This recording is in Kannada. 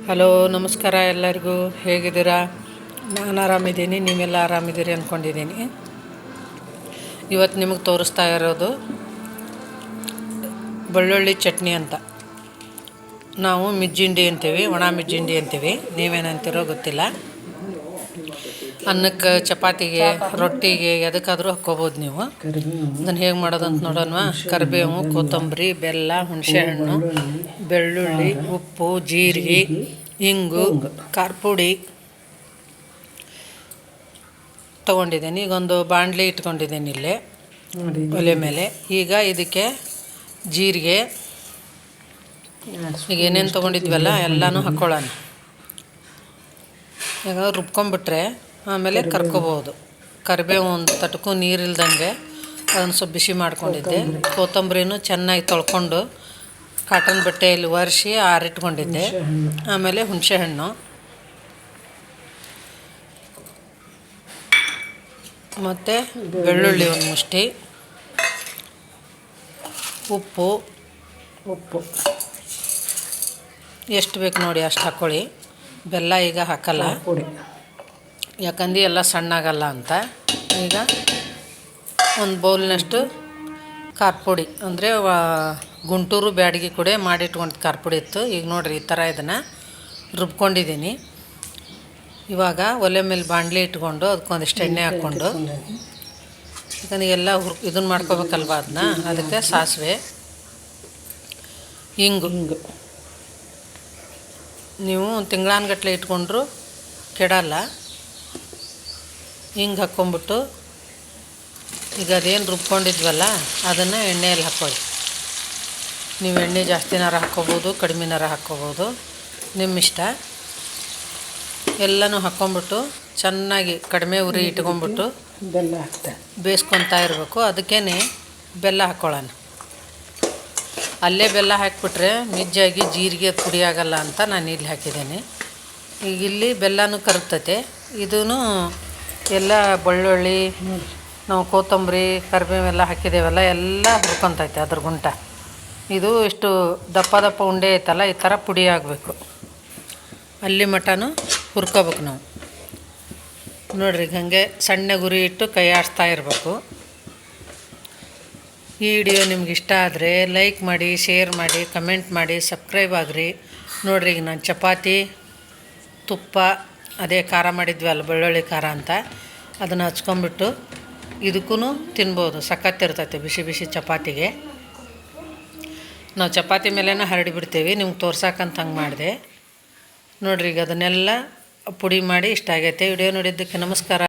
ಹಲೋ, ನಮಸ್ಕಾರ ಎಲ್ಲರಿಗೂ. ಹೇಗಿದ್ದೀರಾ? ನಾನು ಆರಾಮಿದ್ದೀನಿ, ನೀವೆಲ್ಲ ಆರಾಮಿದ್ದೀರಿ ಅಂದ್ಕೊಂಡಿದ್ದೀನಿ. ಇವತ್ತು ನಿಮಗೆ ತೋರಿಸ್ತಾ ಇರೋದು ಬೆಳ್ಳುಳ್ಳಿ ಚಟ್ನಿ ಅಂತ. ನಾವು ಮಿಜ್ಜಿಂಡಿ ಅಂತೀವಿ, ಒಣ ಮಿಜ್ಜಿಂಡಿ ಅಂತೀವಿ. ನೀವೇನಂತೀರೋ ಗೊತ್ತಿಲ್ಲ. ಅನ್ನಕ್ಕೆ, ಚಪಾತಿಗೆ, ರೊಟ್ಟಿಗೆ ಎದಕ್ಕಾದರೂ ಹಾಕ್ಕೋಬೋದು ನೀವು. ಅದನ್ನು ಹೇಗೆ ಮಾಡೋದಂತ ನೋಡೋಣ. ಕರಿಬೇವು, ಕೊತ್ತಂಬರಿ, ಬೆಲ್ಲ, ಹುಣಸೆಹಣ್ಣು, ಬೆಳ್ಳುಳ್ಳಿ, ಉಪ್ಪು, ಜೀರಿಗೆ, ಇಂಗು, ಖಾರ ಪುಡಿ ತೊಗೊಂಡಿದ್ದೀನಿ. ಈಗ ಒಂದು ಬಾಣಲಿ ಇಟ್ಕೊಂಡಿದ್ದೀನಿ ಇಲ್ಲೇ ಒಲೆ ಮೇಲೆ. ಈಗ ಇದಕ್ಕೆ ಜೀರಿಗೆ, ಈಗ ಏನೇನು ತೊಗೊಂಡಿದ್ವಲ್ಲ ಎಲ್ಲನೂ ಹಾಕ್ಕೊಳ್ಳೋಣ. ಈಗ ರುಬ್ಕೊಂಬಿಟ್ರೆ ಆಮೇಲೆ ಕರ್ಕೋಬೋದು. ಕರಿಬೇವು ಒಂದು ತಟಕು ನೀರಿಲ್ದಂಗೆ ಅದನ್ನು ಸ್ವಲ್ಪ ಬಿಸಿ ಮಾಡ್ಕೊಂಡಿದ್ದೆ. ಕೊತ್ತಂಬರಿನೂ ಚೆನ್ನಾಗಿ ತೊಳ್ಕೊಂಡು ಕಾಟನ್ ಬಟ್ಟೆಯಲ್ಲಿ ಒರೆಸಿ ಆರಿಟ್ಕೊಂಡಿದ್ದೆ. ಆಮೇಲೆ ಹುಣಸೆಹಣ್ಣು ಮತ್ತು ಬೆಳ್ಳುಳ್ಳಿ ಒಂದು ಮುಷ್ಟಿ, ಉಪ್ಪು ಎಷ್ಟು ಬೇಕು ನೋಡಿ ಅಷ್ಟು ಹಾಕ್ಕೊಳ್ಳಿ. ಬೆಲ್ಲ ಈಗ ಹಾಕಲ್ಲ, ಯಾಕಂದ್ರೆ ಎಲ್ಲ ಸಣ್ಣಾಗಲ್ಲ ಅಂತ. ಈಗ ಒಂದು ಬೌಲ್ನಷ್ಟು ಖಾರ ಪುಡಿ, ಅಂದರೆ ಗುಂಟೂರು ಬ್ಯಾಡಗಿ ಕೂಡ ಮಾಡಿಟ್ಕೊಂಡು ಖಾರ ಪುಡಿ ಇತ್ತು. ಈಗ ನೋಡಿರಿ, ಈ ಥರ ಇದನ್ನು ರುಬ್ಕೊಂಡಿದ್ದೀನಿ. ಇವಾಗ ಒಲೆ ಮೇಲೆ ಬಾಣಲಿ ಇಟ್ಕೊಂಡು ಅದಕ್ಕೊಂದಿಷ್ಟು ಎಣ್ಣೆ ಹಾಕ್ಕೊಂಡು, ಯಾಕಂದ್ರೆ ಎಲ್ಲ ಇದನ್ನು ಮಾಡ್ಕೋಬೇಕಲ್ವ ಅದನ್ನ. ಅದಕ್ಕೆ ಸಾಸಿವೆ, ಇಂಗು. ನೀವು ತಿಂಗಳಾನ್ಗಟ್ಲೆ ಇಟ್ಕೊಂಡ್ರು ಕೆಡಲ್ಲ. ಹಿಂಗೆ ಹಾಕ್ಕೊಂಬಿಟ್ಟು ಈಗ ಅದೇನು ರುಬ್ಕೊಂಡಿದ್ವಲ್ಲ ಅದನ್ನು ಎಣ್ಣೆಯಲ್ಲಿ ಹಾಕ್ಕೊಳ್ಳಿ. ನೀವು ಎಣ್ಣೆ ಜಾಸ್ತಿನಾರ ಹಾಕ್ಕೋಬೋದು, ಕಡಿಮೆನಾರ ಹಾಕ್ಕೋಬೋದು, ನಿಮ್ಮ ಇಷ್ಟ. ಎಲ್ಲನೂ ಹಾಕ್ಕೊಂಬಿಟ್ಟು ಚೆನ್ನಾಗಿ ಕಡಿಮೆ ಉರಿ ಇಟ್ಕೊಂಬಿಟ್ಟು ಬೆಲ್ಲ ಬೇಯಿಸ್ಕೊತಾ ಇರಬೇಕು. ಅದಕ್ಕೇ ಬೆಲ್ಲ ಹಾಕ್ಕೊಳ್ಳೋಣ. ಅಲ್ಲೇ ಬೆಲ್ಲ ಹಾಕಿಬಿಟ್ರೆ ಮಿಜ್ಜಾಗಿ ಜೀರಿಗೆ ಪುಡಿ ಆಗಲ್ಲ ಅಂತ ನಾನು ಇಲ್ಲಿ ಹಾಕಿದ್ದೇನೆ. ಈಗ ಇಲ್ಲಿ ಬೆಲ್ಲನೂ ಕರಗ್ತೈತೆ. ಇದೂ ಎಲ್ಲ ಬೆಳ್ಳುಳ್ಳಿ, ನಾವು ಕೊತ್ತಂಬರಿ, ಕರಿಬೇವೆಲ್ಲ ಹಾಕಿದ್ದೇವಲ್ಲ, ಎಲ್ಲ ಹುರ್ಕೊತೈತೆ ಅದ್ರ ಗುಂಟ. ಇದು ಇಷ್ಟು ದಪ್ಪ ದಪ್ಪ ಉಂಡೆ ಐತಲ್ಲ, ಈ ಥರ ಪುಡಿ ಆಗಬೇಕು. ಅಲ್ಲಿ ಮಟನೂ ಹುರ್ಕೋಬೇಕು ನಾವು. ನೋಡ್ರಿ, ಹಾಗೆ ಸಣ್ಣ ಗುರಿ ಇಟ್ಟು ಕೈ ಆಡಿಸ್ತಾ ಇರಬೇಕು. ಈ ವಿಡಿಯೋ ನಿಮ್ಗೆ ಇಷ್ಟ ಆದರೆ ಲೈಕ್ ಮಾಡಿ, ಶೇರ್ ಮಾಡಿ, ಕಮೆಂಟ್ ಮಾಡಿ, ಸಬ್ಸ್ಕ್ರೈಬ್ ಆಗಿರಿ. ನೋಡಿರಿ, ಈಗ ನಾನು ಚಪಾತಿ, ತುಪ್ಪ, ಅದೇ ಖಾರ ಮಾಡಿದ್ವಿ ಅಲ್ಲ, ಬೆಳ್ಳುಳ್ಳಿ ಖಾರ ಅಂತ, ಅದನ್ನು ಹಚ್ಕೊಂಬಿಟ್ಟು ಇದಕ್ಕೂ ತಿನ್ಬೋದು. ಸಖತ್ತಿರ್ತೈತೆ ಬಿಸಿ ಬಿಸಿ ಚಪಾತಿಗೆ. ನಾವು ಚಪಾತಿ ಮೇಲೇ ಹರಡಿಬಿಡ್ತೀವಿ, ನಿಮ್ಗೆ ತೋರ್ಸಕ್ಕಂತ ಹಂಗೆ ಮಾಡಿದೆ. ನೋಡಿರಿ, ಈಗ ಅದನ್ನೆಲ್ಲ ಪುಡಿ ಮಾಡಿ ಇಷ್ಟ ಆಗೈತೆ. ವಿಡಿಯೋ ನೋಡಿದ್ದಕ್ಕೆ ನಮಸ್ಕಾರ.